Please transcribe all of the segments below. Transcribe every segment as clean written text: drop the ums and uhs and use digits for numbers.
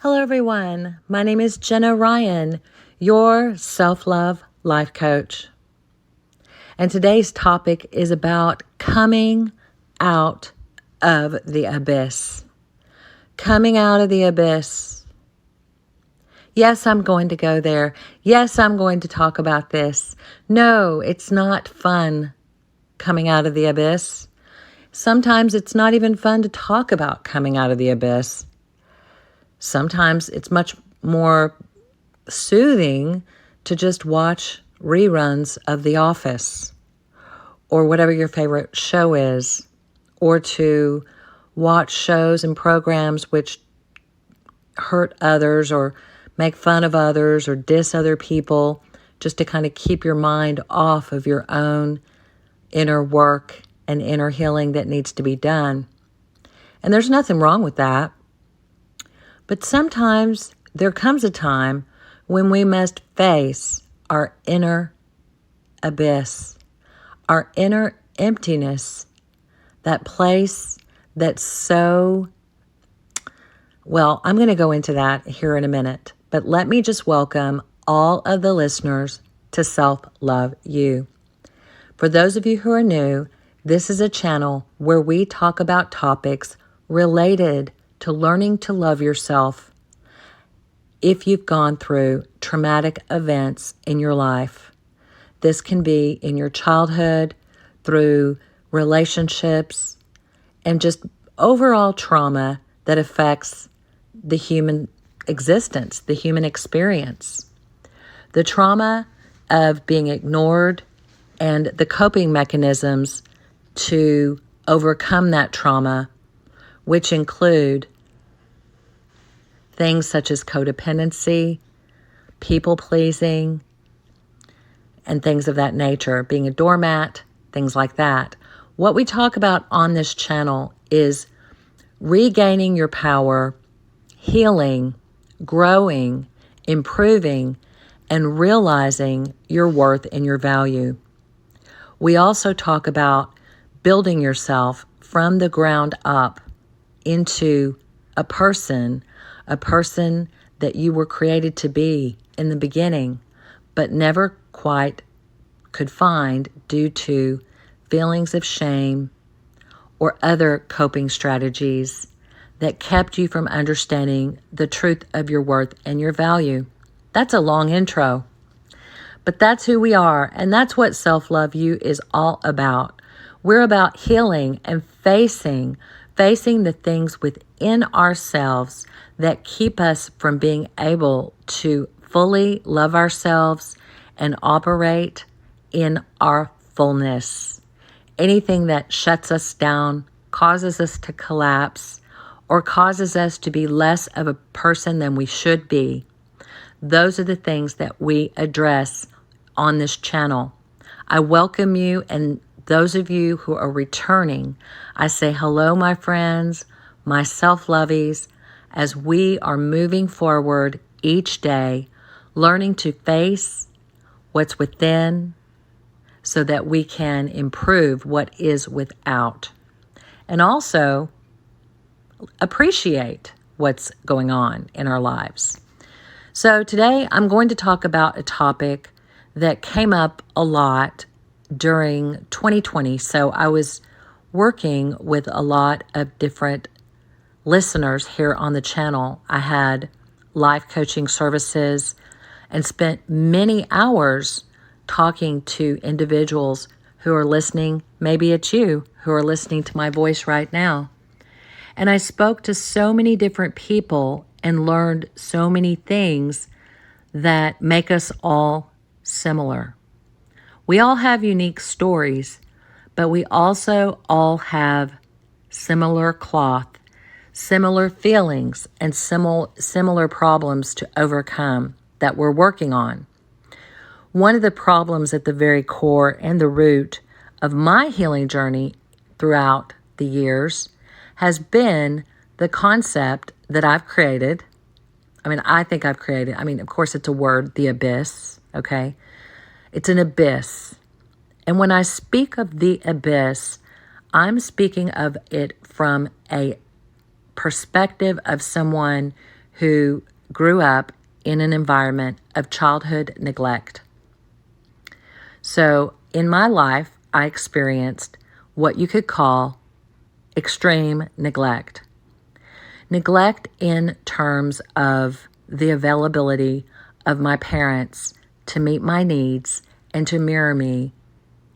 Hello, everyone. My name is Jenna Ryan, your self-love life coach. And today's topic is about coming out of the abyss. Coming out of the abyss. Yes, I'm going to go there. Yes, I'm going to talk about this. No, it's not fun coming out of the abyss. Sometimes it's not even fun to talk about coming out of the abyss. Sometimes it's much more soothing to just watch reruns of The Office or whatever your favorite show is, or to watch shows and programs which hurt others or make fun of others or diss other people, just to kind of keep your mind off of your own inner work and inner healing that needs to be done. And there's nothing wrong with that. But sometimes there comes a time when we must face our inner abyss, our inner emptiness, that place that's so, well, I'm going to go into that here in a minute. But let me just welcome all of the listeners to Self-Love You. For those of you who are new, this is a channel where we talk about topics related to learning to love yourself if you've gone through traumatic events in your life. This can be in your childhood, through relationships, and just overall trauma that affects the human existence, the human experience. The trauma of being ignored and the coping mechanisms to overcome that trauma, which include things such as codependency, people-pleasing, and things of that nature, being a doormat, things like that. What we talk about on this channel is regaining your power, healing, growing, improving, and realizing your worth and your value. We also talk about building yourself from the ground up into a person that you were created to be in the beginning, but never quite could find due to feelings of shame or other coping strategies that kept you from understanding the truth of your worth and your value. That's a long intro, but that's who we are, and that's what Self-Love You is all about. We're about healing and facing the things within ourselves that keep us from being able to fully love ourselves and operate in our fullness. Anything that shuts us down, causes us to collapse, or causes us to be less of a person than we should be, those are the things that we address on this channel. I welcome you, and those of you who are returning, I say hello, my friends, my self-lovies, as we are moving forward each day, learning to face what's within so that we can improve what is without. And also appreciate what's going on in our lives. So today I'm going to talk about a topic that came up a lot during 2020. So I was working with a lot of different listeners here on the channel. I had life coaching services and spent many hours talking to individuals who are listening. Maybe it's you who are listening to my voice right now. And I spoke to so many different people and learned so many things that make us all similar. We all have unique stories, but we also all have similar cloth, similar feelings, and similar problems to overcome that we're working on. One of the problems at the very core and the root of my healing journey throughout the years has been the concept that I've created. I think I've created, of course it's a word, the abyss, okay? It's an abyss. And when I speak of the abyss, I'm speaking of it from a perspective of someone who grew up in an environment of childhood neglect. So in my life, I experienced what you could call extreme neglect. Neglect in terms of the availability of my parents to meet my needs and to mirror me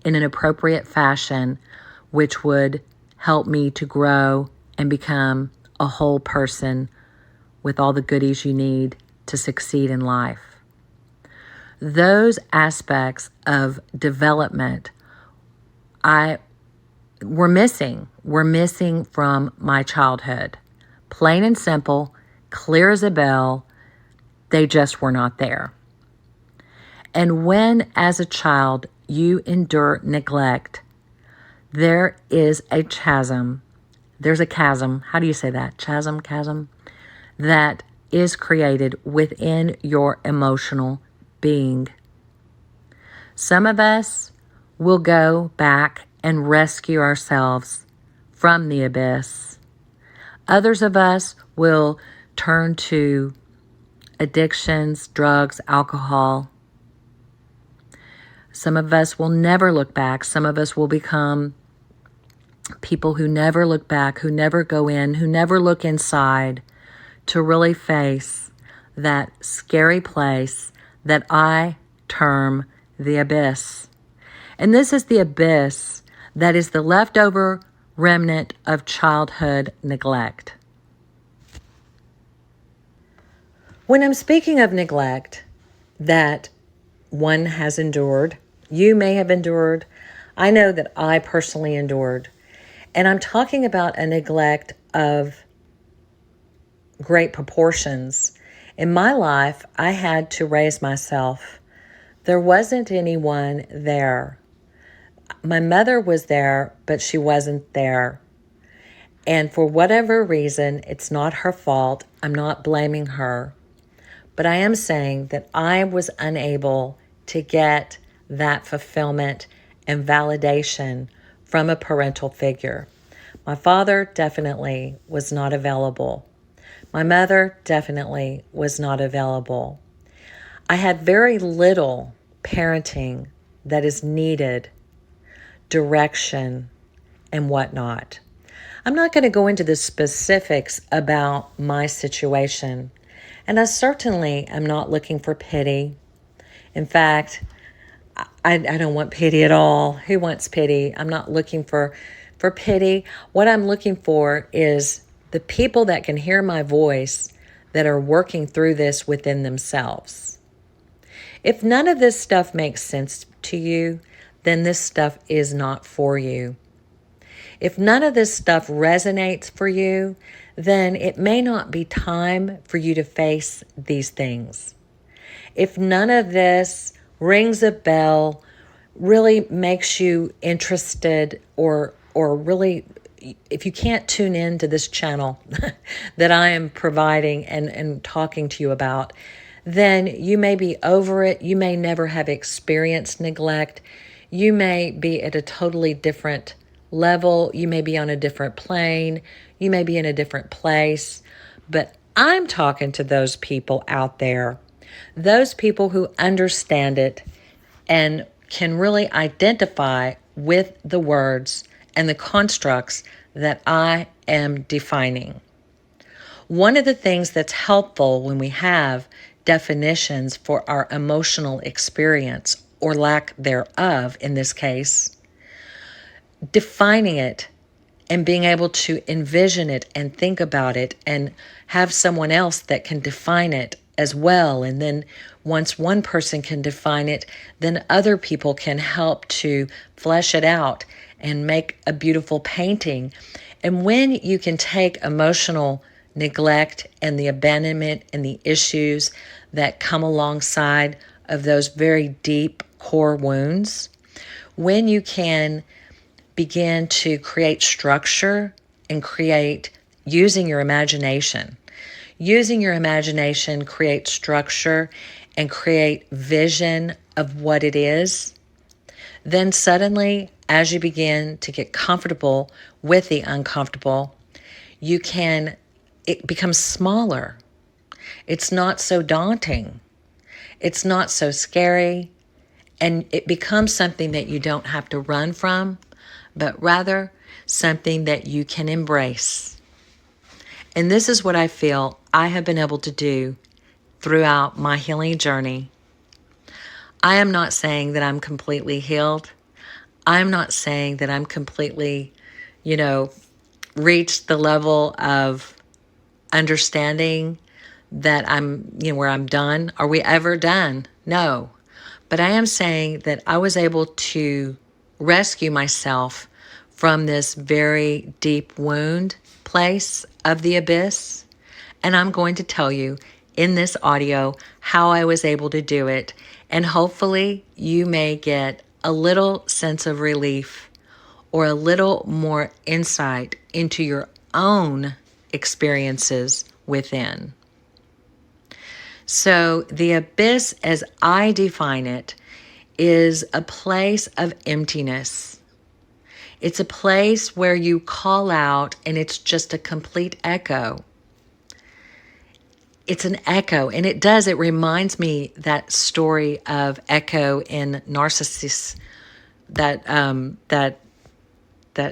in an appropriate fashion, which would help me to grow and become a whole person with all the goodies you need to succeed in life. Those aspects of development were missing from my childhood. Plain and simple, clear as a bell, they just were not there. And when, as a child, you endure neglect, there is a chasm. There's a chasm. How do you say that? Chasm? That is created within your emotional being. Some of us will go back and rescue ourselves from the abyss. Others of us will turn to addictions, drugs, alcohol. Some of us will never look back. Some of us will become people who never look back, who never go in, who never look inside to really face that scary place that I term the abyss. And this is the abyss that is the leftover remnant of childhood neglect. When I'm speaking of neglect that one has endured, you may have endured, I know that I personally endured, and I'm talking about a neglect of great proportions. In my life, I had to raise myself. There wasn't anyone there. My mother was there, but she wasn't there. And for whatever reason, it's not her fault. I'm not blaming her. But I am saying that I was unable to get that fulfillment and validation from a parental figure. My father definitely was not available. My mother definitely was not available. I had very little parenting that is needed, direction, and whatnot. I'm not going to go into the specifics about my situation, and I certainly am not looking for pity. In fact, I don't want pity at all. Who wants pity? I'm not looking for pity. What I'm looking for is the people that can hear my voice that are working through this within themselves. If none of this stuff makes sense to you, then this stuff is not for you. If none of this stuff resonates for you, then it may not be time for you to face these things. If none of this rings a bell, really makes you interested, or really, if you can't tune in to this channel that I am providing and talking to you about, then you may be over it. You may never have experienced neglect. You may be at a totally different level. You may be on a different plane. You may be in a different place. But I'm talking to those people out there, those people who understand it and can really identify with the words and the constructs that I am defining. One of the things that's helpful when we have definitions for our emotional experience, or lack thereof in this case, defining it and being able to envision it and think about it and have someone else that can define it as well. And then once one person can define it, then other people can help to flesh it out and make a beautiful painting. And when you can take emotional neglect and the abandonment and the issues that come alongside of those very deep core wounds, when you can begin to create structure and create using your imagination. Using your imagination, create structure and create vision of what it is. Then suddenly, as you begin to get comfortable with the uncomfortable, it becomes smaller. It's not so daunting. It's not so scary. And it becomes something that you don't have to run from, but rather something that you can embrace. And this is what I feel I have been able to do throughout my healing journey. I am not saying that I'm completely healed. I'm not saying that I'm completely, reached the level of understanding that where I'm done. Are we ever done? No. But I am saying that I was able to rescue myself from this very deep wound place of the abyss. And I'm going to tell you in this audio how I was able to do it. And hopefully you may get a little sense of relief or a little more insight into your own experiences within. So the abyss, as I define it, is a place of emptiness. It's a place where you call out and it's just a complete echo. It's an echo, and it reminds me that story of Echo in Narcissus, that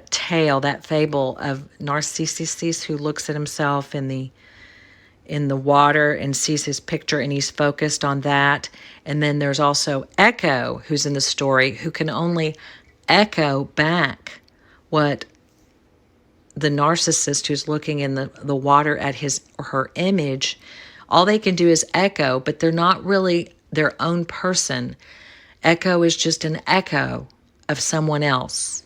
tale, that fable of Narcissus who looks at himself in the water and sees his picture and he's focused on that. And then there's also Echo, who's in the story, who can only echo back what the narcissist who's looking in the water at his or her image, all they can do is echo, but they're not really their own person. Echo is just an echo of someone else.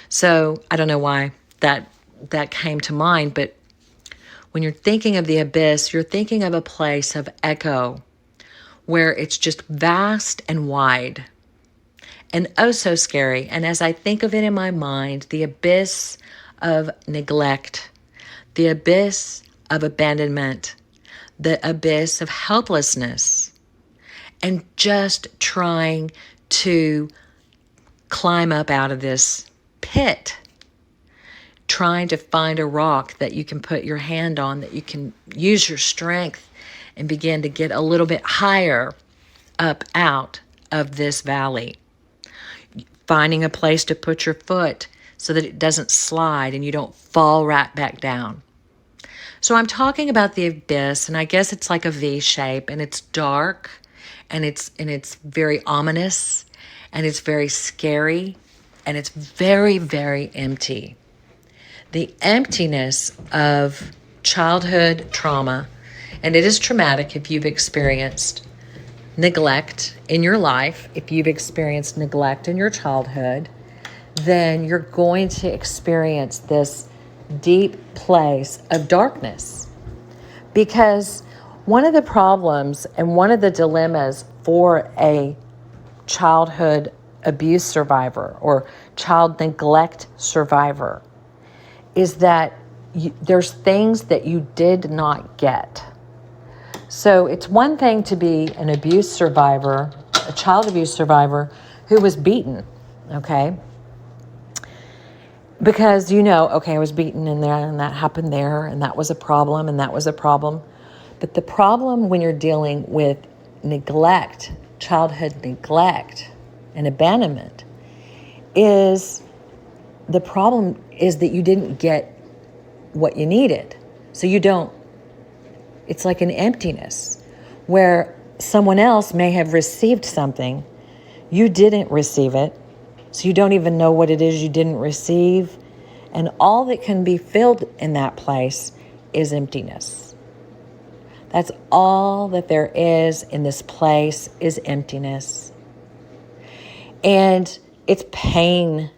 So I don't know why that came to mind, but when you're thinking of the abyss, you're thinking of a place of echo where it's just vast and wide and oh so scary. And as I think of it in my mind, the abyss of neglect, the abyss of abandonment, the abyss of helplessness, and just trying to climb up out of this pit, trying to find a rock that you can put your hand on, that you can use your strength and begin to get a little bit higher up out of this valley. Finding a place to put your foot so that it doesn't slide and you don't fall right back down. So I'm talking about the abyss, and I guess it's like a V shape, and it's dark, and it's very ominous, and it's very scary, and it's very, very empty. The emptiness of childhood trauma, and it is traumatic if you've experienced neglect in your life. If you've experienced neglect in your childhood, then you're going to experience this deep place of darkness. Because one of the problems and one of the dilemmas for a childhood abuse survivor or child neglect survivor is that there's things that you did not get. So it's one thing to be an abuse survivor, a child abuse survivor who was beaten, okay? Because I was beaten in there and that happened there and that was a problem and that was a problem. But the problem when you're dealing with neglect, childhood neglect and abandonment is the problem is that you didn't get what you needed. So it's like an emptiness where someone else may have received something. You didn't receive it. So you don't even know what it is you didn't receive. And all that can be filled in that place is emptiness. That's all that there is in this place is emptiness. And it's pain.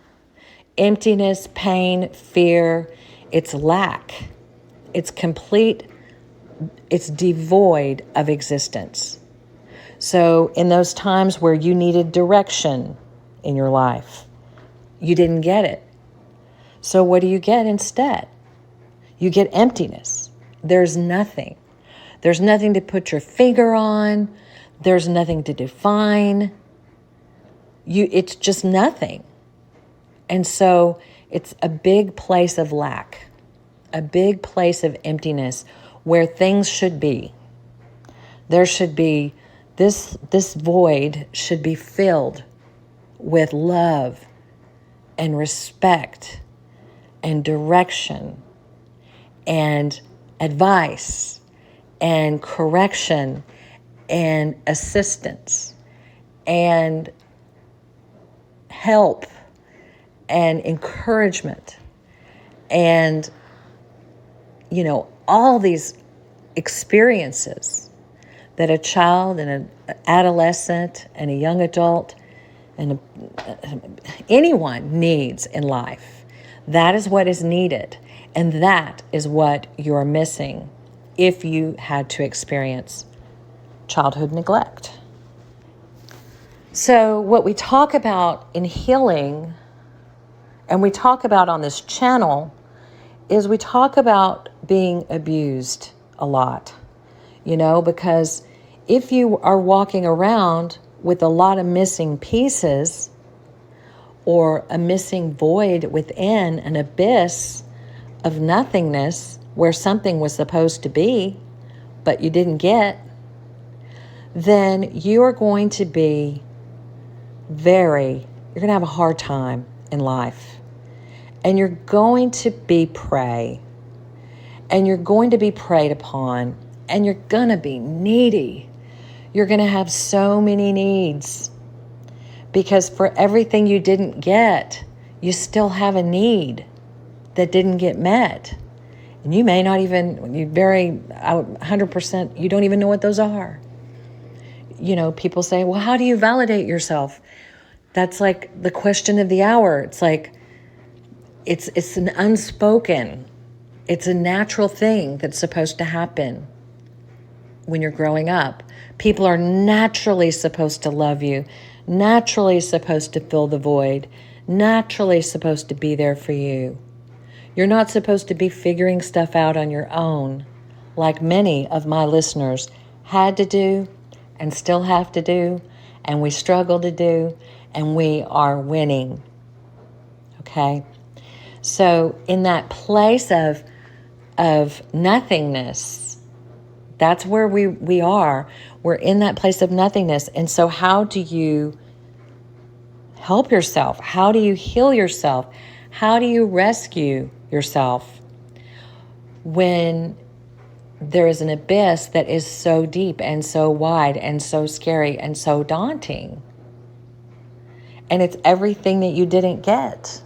Emptiness, pain, fear. It's lack. It's complete. It's devoid of existence. So in those times where you needed direction in your life, you didn't get it. So what do you get instead? You get emptiness. There's nothing. There's nothing to put your finger on. There's nothing to define. It's just nothing. And so it's a big place of lack, a big place of emptiness where things should be. There should be, this void should be filled with love and respect and direction and advice and correction and assistance and help and encouragement and, all these experiences that a child and an adolescent and a young adult and anyone needs in life. That is what is needed. And that is what you're missing if you had to experience childhood neglect. So what we talk about in healing, and we talk about on this channel, is we talk about being abused a lot, because if you are walking around with a lot of missing pieces or a missing void within an abyss of nothingness where something was supposed to be, but you didn't get, then you are going to be you're going to have a hard time in life. And you're going to be prey. And you're going to be preyed upon. And you're going to be needy. You're going to have so many needs. Because for everything you didn't get, you still have a need that didn't get met. And you may not even, 100%, you don't even know what those are. People say, well, how do you validate yourself? That's like the question of the hour. It's like, it's an unspoken, it's a natural thing that's supposed to happen when you're growing up. People are naturally supposed to love you, naturally supposed to fill the void, naturally supposed to be there for you. You're not supposed to be figuring stuff out on your own, like many of my listeners had to do and still have to do, and we struggle to do, and we are winning. Okay? So in that place of nothingness, that's where we are. We're in that place of nothingness. And so how do you help yourself? How do you heal yourself? How do you rescue yourself when there is an abyss that is so deep and so wide and so scary and so daunting? And it's everything that you didn't get,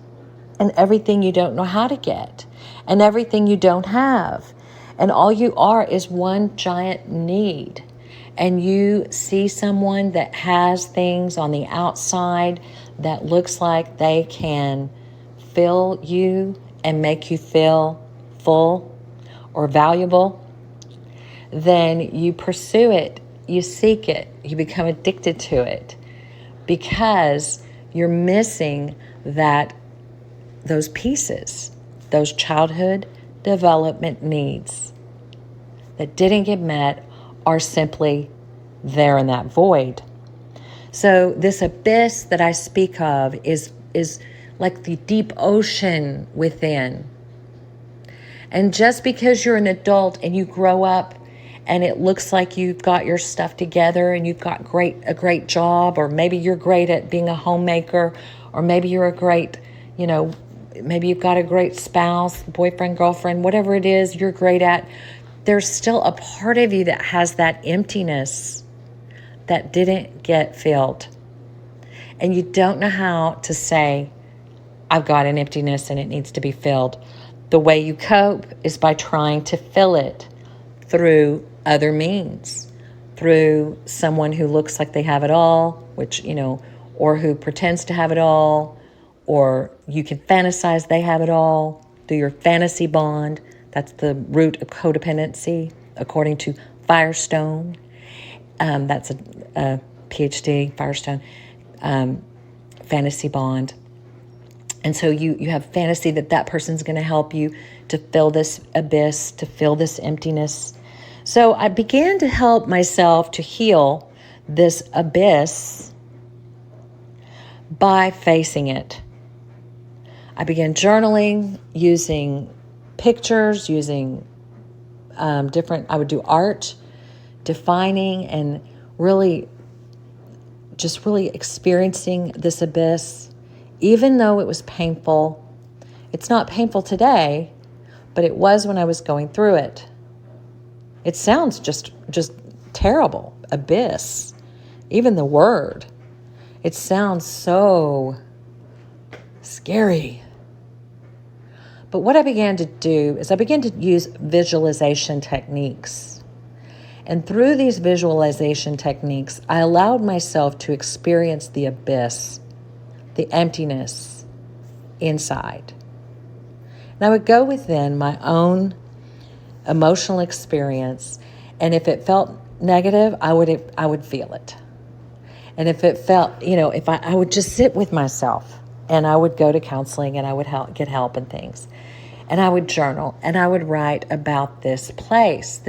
and everything you don't know how to get, and everything you don't have. And all you are is one giant need. And you see someone that has things on the outside that looks like they can fill you and make you feel full or valuable, then you pursue it, you seek it, you become addicted to it because you're missing those pieces, those childhood development needs that didn't get met are simply there in that void. So this abyss that I speak of is like the deep ocean within. And just because you're an adult and you grow up and it looks like you've got your stuff together and you've got a great job, or maybe you're great at being a homemaker, or maybe you're a great, maybe you've got a great spouse, boyfriend, girlfriend, whatever it is you're great at, there's still a part of you that has that emptiness that didn't get filled. And you don't know how to say, I've got an emptiness and it needs to be filled. The way you cope is by trying to fill it through other means, through someone who looks like they have it all, which, or who pretends to have it all, or you can fantasize they have it all through your fantasy bond. That's the root of codependency, according to Firestone. That's a PhD, Firestone, fantasy bond. And so you have fantasy that person's going to help you to fill this abyss, to fill this emptiness. So I began to help myself to heal this abyss by facing it. I began journaling, using pictures, using I would do art, defining and really experiencing this abyss, even though it was painful. It's not painful today, but it was when I was going through it. It sounds just terrible, abyss. Even the word, it sounds so scary. But what I began to do is I began to use visualization techniques. And through these visualization techniques, I allowed myself to experience the abyss, the emptiness inside. And I would go within my own emotional experience, and if it felt negative, I would feel it. And if it felt, if I would just sit with myself, and I would go to counseling, and I would get help and things. And I would journal, and I would write about this place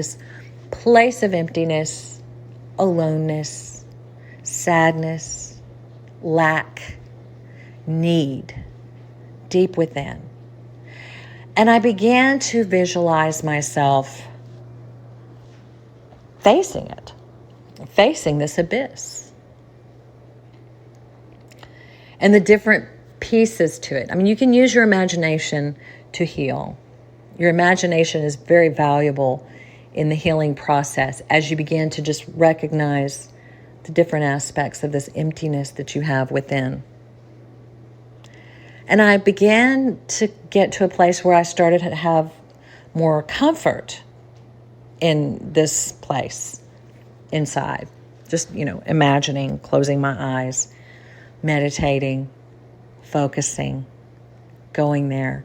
of emptiness, aloneness, sadness, lack, need, deep within. And I began to visualize myself facing this abyss. And the different pieces to it. I mean, you can use your imagination to heal. Your imagination is very valuable in the healing process as you begin to just recognize the different aspects of this emptiness that you have within. And I began to get to a place where I started to have more comfort in this place inside. Just, imagining, closing my eyes, meditating, focusing, going there.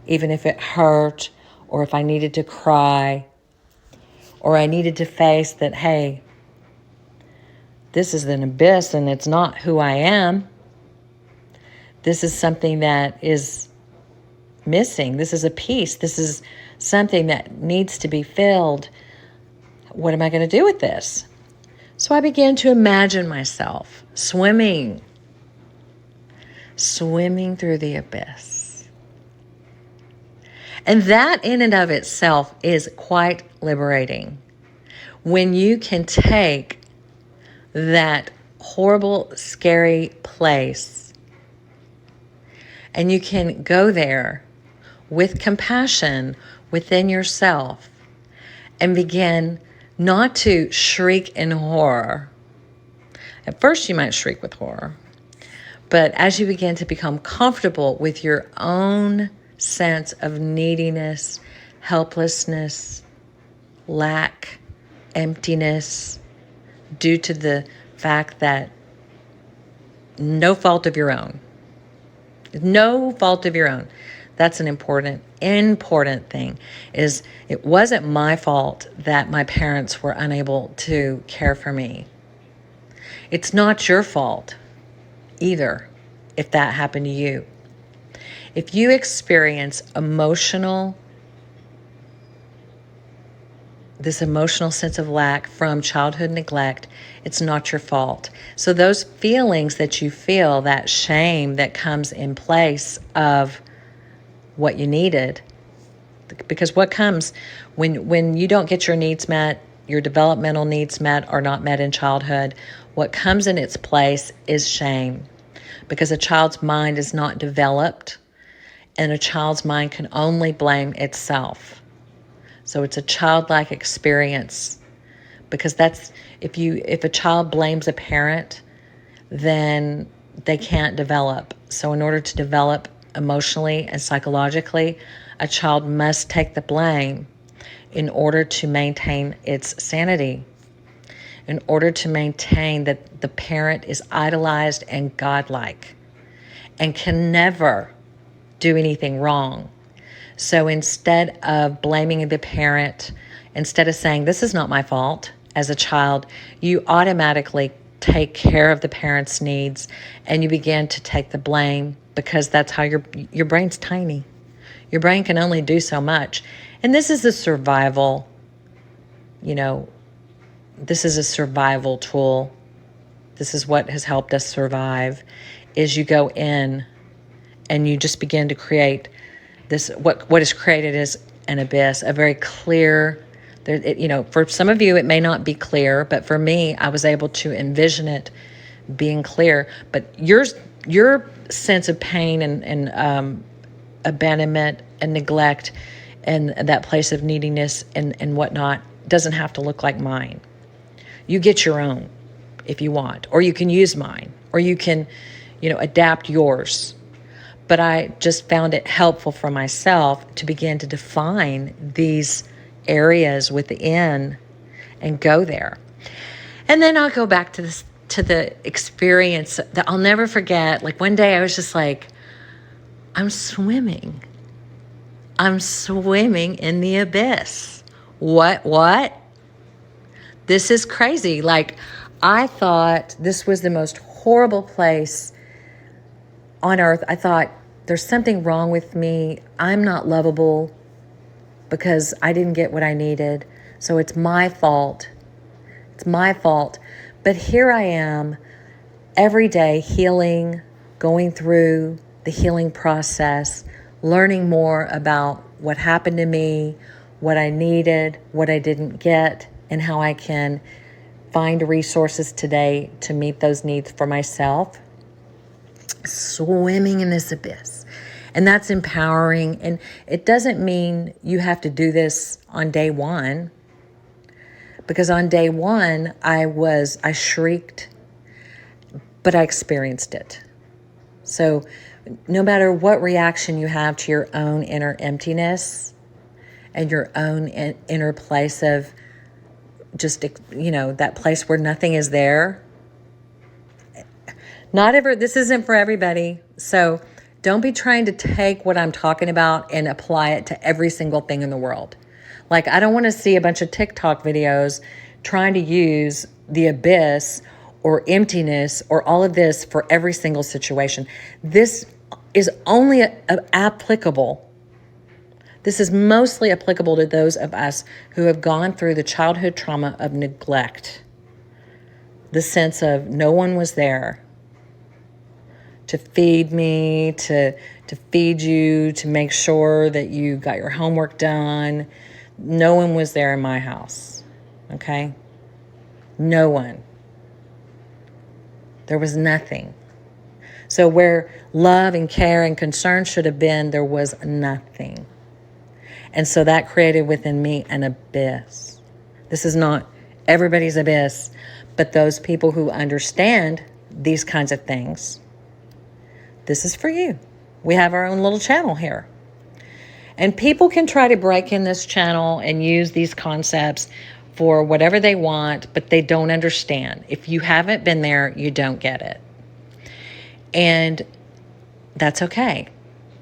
Even if it hurt, or if I needed to cry, or I needed to face that, hey, this is an abyss and it's not who I am. This is something that is missing. This is a piece. This is something that needs to be filled. What am I going to do with this? So I began to imagine myself swimming through the abyss. And that in and of itself is quite liberating. When you can take that horrible, scary place and you can go there with compassion within yourself and begin not to shriek in horror. At first you might shriek with horror, but as you begin to become comfortable with your own sense of neediness, helplessness, lack, emptiness, due to the fact that no fault of your own. That's an important thing, is it wasn't my fault that my parents were unable to care for me. It's not your fault either if that happened to you. If you experience this emotional sense of lack from childhood neglect, it's not your fault. So those feelings that you feel, that shame that comes in place of what you needed, because what comes when you don't get your needs met, your developmental needs met or not met in childhood, what comes in its place is shame, because a child's mind is not developed, and a child's mind can only blame itself. So it's a childlike experience, because that's if a child blames a parent, then they can't develop. So in order to develop emotionally and psychologically, a child must take the blame in order to maintain its sanity, in order to maintain that the parent is idolized and godlike and can never do anything wrong. So instead of blaming the parent, instead of saying, this is not my fault, as a child, you automatically take care of the parent's needs and you begin to take the blame, because that's how your brain's tiny. Your brain can only do so much. And this is a survival, this is a survival tool. This is what has helped us survive, is you go in and you just begin to create this, what is created is an abyss, a very clear, For some of you, it may not be clear, but for me, I was able to envision it being clear. But your sense of pain and abandonment and neglect and that place of neediness and whatnot doesn't have to look like mine. You get your own if you want, or you can use mine, or you can, adapt yours. But I just found it helpful for myself to begin to define these areas within and go there. And then I'll go back to the experience that I'll never forget. Like one day I was just like, I'm swimming in the abyss. What? This is crazy. Like, I thought this was the most horrible place on earth. I thought there's something wrong with me. I'm not lovable because I didn't get what I needed. So it's my fault. But here I am every day healing, going through the healing process, learning more about what happened to me, what I needed, what I didn't get, and how I can find resources today to meet those needs for myself. Swimming in this abyss. And that's empowering. And it doesn't mean you have to do this on day one. Because on day one, I shrieked, but I experienced it. So no matter what reaction you have to your own inner emptiness and your own inner place of just, that place where nothing is there. This isn't for everybody. So don't be trying to take what I'm talking about and apply it to every single thing in the world. Like, I don't want to see a bunch of TikTok videos trying to use the abyss or emptiness or all of this for every single situation. This is only applicable. This is mostly applicable to those of us who have gone through the childhood trauma of neglect. The sense of no one was there to feed me, to feed you, to make sure that you got your homework done. No one was there in my house, okay? No one. There was nothing. So where love and care and concern should have been, there was nothing. And so that created within me an abyss. This is not everybody's abyss, but those people who understand these kinds of things, this is for you. We have our own little channel here. And people can try to break in this channel and use these concepts for whatever they want, but they don't understand. If you haven't been there, you don't get it. And that's okay,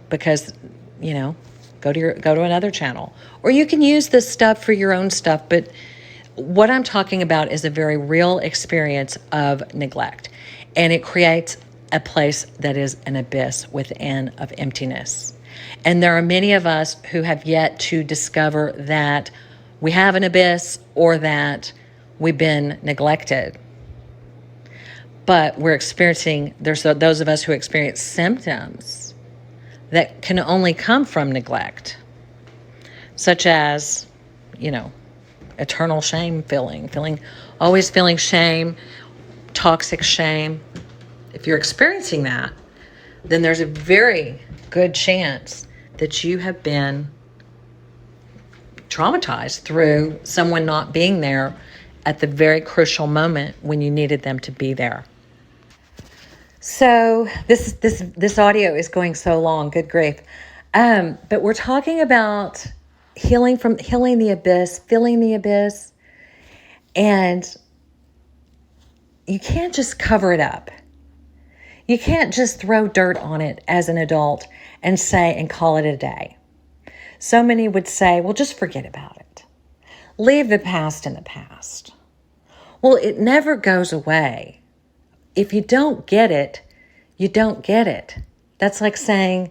because, go to another channel. Or you can use this stuff for your own stuff, but what I'm talking about is a very real experience of neglect. And it creates a place that is an abyss within of emptiness. And there are many of us who have yet to discover that we have an abyss or that we've been neglected. But there's those of us who experience symptoms that can only come from neglect, such as, eternal shame always feeling shame, toxic shame. If you're experiencing that, then there's a very good chance that you have been traumatized through someone not being there at the very crucial moment when you needed them to be there. So this audio is going so long, good grief. But we're talking about healing the abyss, filling the abyss. And you can't just cover it up. You can't just throw dirt on it as an adult and call it a day. So many would say, well, just forget about it. Leave the past in the past. Well, it never goes away. If you don't get it, you don't get it. That's like saying,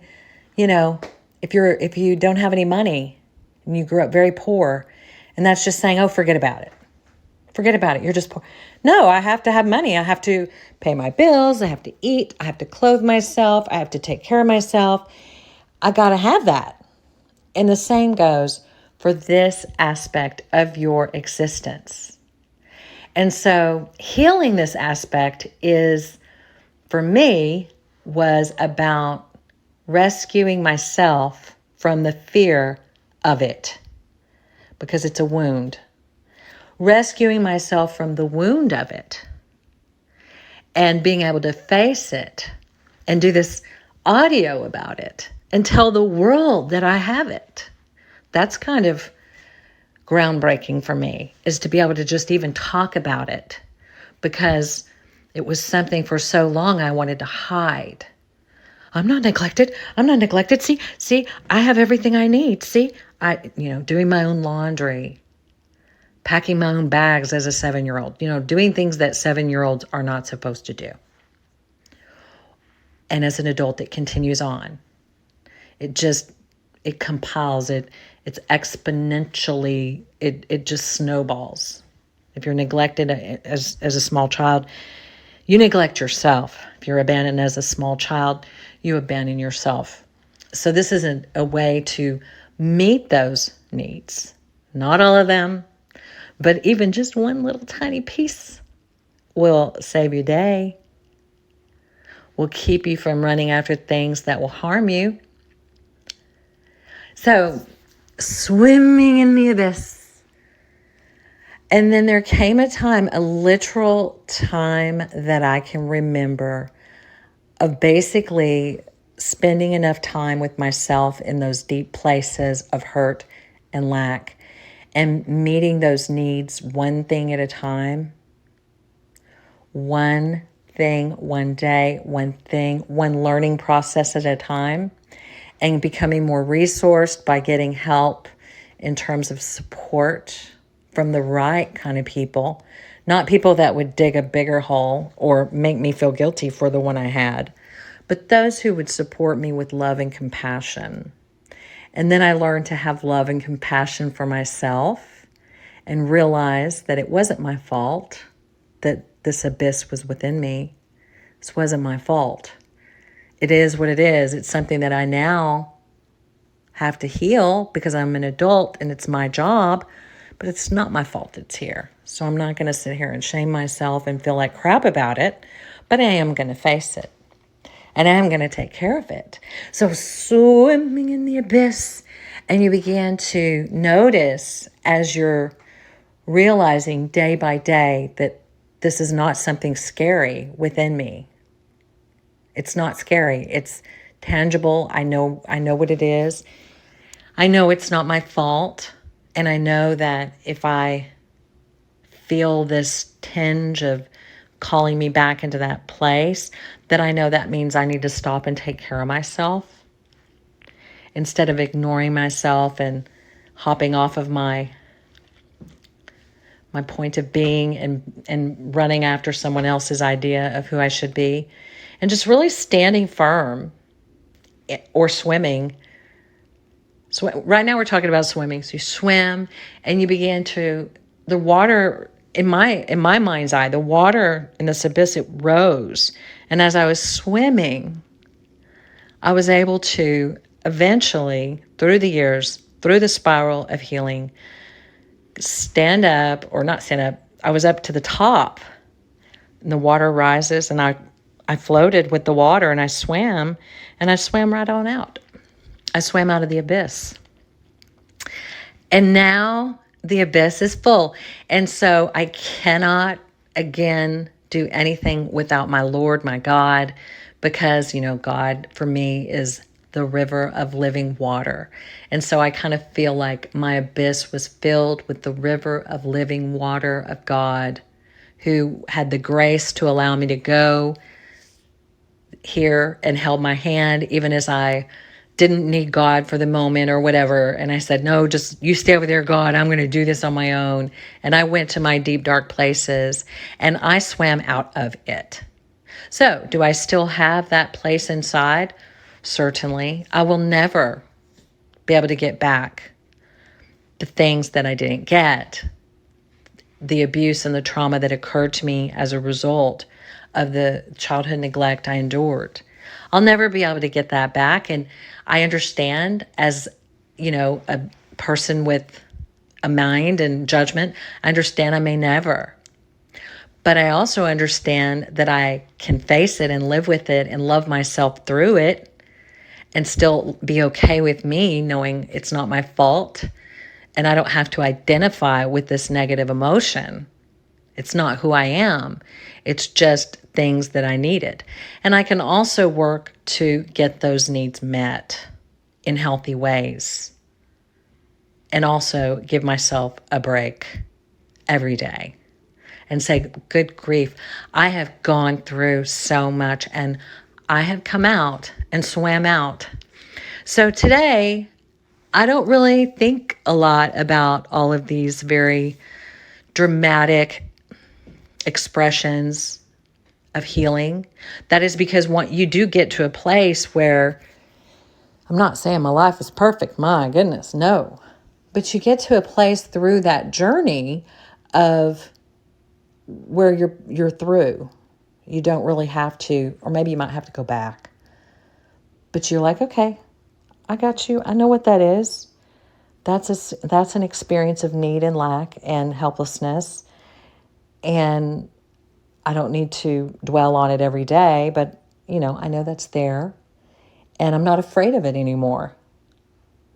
if you don't have any money and you grew up very poor, and that's just saying, oh, forget about it. Forget about it. You're just poor. No, I have to have money. I have to pay my bills. I have to eat. I have to clothe myself. I have to take care of myself. I got to have that. And the same goes for this aspect of your existence. And so healing this aspect is, for me, was about rescuing myself from the fear of it, because it's a wound. Rescuing myself from the wound of it and being able to face it and do this audio about it and tell the world that I have it. That's kind of groundbreaking for me, is to be able to just even talk about it, because it was something for so long I wanted to hide. I'm not neglected. I'm not neglected. See, I have everything I need. See, doing my own laundry, packing my own bags as a 7-year-old, doing things that 7-year-olds are not supposed to do. And as an adult, it continues on. It compiles, it's exponentially, it just snowballs. If you're neglected as a small child, you neglect yourself. If you're abandoned as a small child, you abandon yourself. So this isn't a way to meet those needs. Not all of them, but even just one little tiny piece will save your day, will keep you from running after things that will harm you. So, swimming in the abyss. And then there came a time, a literal time that I can remember, of basically spending enough time with myself in those deep places of hurt and lack, and meeting those needs one thing at a time. One thing, one day, one thing, one learning process at a time, and becoming more resourced by getting help in terms of support from the right kind of people, not people that would dig a bigger hole or make me feel guilty for the one I had, but those who would support me with love and compassion. And then I learned to have love and compassion for myself and realize that it wasn't my fault that this abyss was within me. This wasn't my fault. It is what it is. It's something that I now have to heal because I'm an adult and it's my job, but it's not my fault it's here. So I'm not going to sit here and shame myself and feel like crap about it, but I am going to face it and I am going to take care of it. So swimming in the abyss, and you begin to notice as you're realizing day by day that this is not something scary within me. It's not scary. It's tangible. I know what it is. I know it's not my fault. And I know that if I feel this tinge of calling me back into that place, that I know that means I need to stop and take care of myself instead of ignoring myself and hopping off of my point of being and running after someone else's idea of who I should be, and just really standing firm or swimming. So right now we're talking about swimming. So you swim and you begin to, the water, in my mind's eye, the water in this abyss, it rose. And as I was swimming, I was able to eventually, through the years, through the spiral of healing, stand up, or not stand up, I was up to the top and the water rises and I floated with the water and I swam right on out. I swam out of the abyss. And now the abyss is full. And so I cannot again do anything without my Lord, my God, because, God for me is the river of living water. And so I kind of feel like my abyss was filled with the river of living water of God, who had the grace to allow me to go here and held my hand, even as I didn't need God for the moment or whatever. And I said, no, just you stay over there, God. I'm going to do this on my own. And I went to my deep, dark places and I swam out of it. So do I still have that place inside? Certainly. I will never be able to get back the things that I didn't get, the abuse and the trauma that occurred to me as a result of the childhood neglect I endured. I'll never be able to get that back. And I understand, as a person with a mind and judgment, I understand I may never. But I also understand that I can face it and live with it and love myself through it and still be okay with me knowing it's not my fault and I don't have to identify with this negative emotion. It's not who I am. It's just things that I needed. And I can also work to get those needs met in healthy ways and also give myself a break every day and say, good grief, I have gone through so much and I have come out and swam out. So today, I don't really think a lot about all of these very dramatic expressions of healing. That is because you do get to a place where, I'm not saying my life is perfect, my goodness, no. But you get to a place through that journey of where you're through. You don't really have to, or maybe you might have to go back. But you're like, okay, I got you. I know what that is. That's an experience of need and lack and helplessness. And I don't need to dwell on it every day, but I know that's there. And I'm not afraid of it anymore.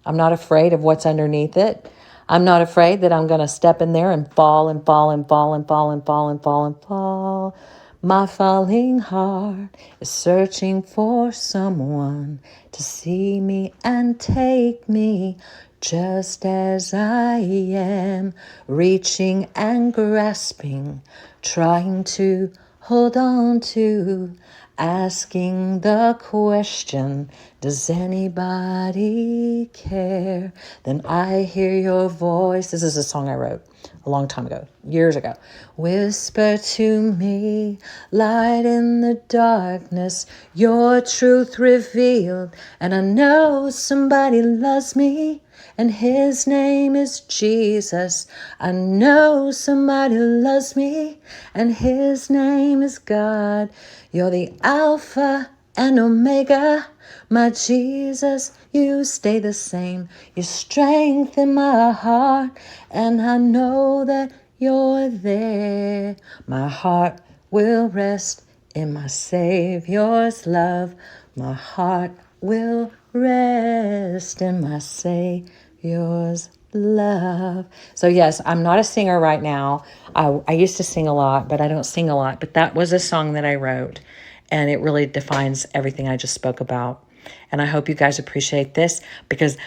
I'm not afraid of what's underneath it. I'm not afraid that I'm going to step in there and fall and fall and fall and fall and fall and fall and fall. My falling heart is searching for someone to see me and take me just as I am, reaching and grasping, trying to hold on to, asking the question, does anybody care? Then I hear your voice. This is a song I wrote a long time ago, years ago. Whisper to me, light in the darkness, your truth revealed. And I know somebody loves me, and his name is Jesus. I know somebody loves me, and his name is God. You're the Alpha and Omega, my Jesus, you stay the same. You strengthen my heart, and I know that you're there. My heart will rest in my Savior's love. My heart will rest in my Savior's love. So yes, I'm not a singer right now. I used to sing a lot, but I don't sing a lot. But that was a song that I wrote, and it really defines everything I just spoke about. And I hope you guys appreciate this because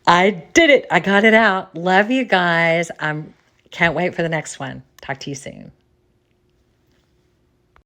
I did it. I got it out. Love you guys. Can't wait for the next one. Talk to you soon.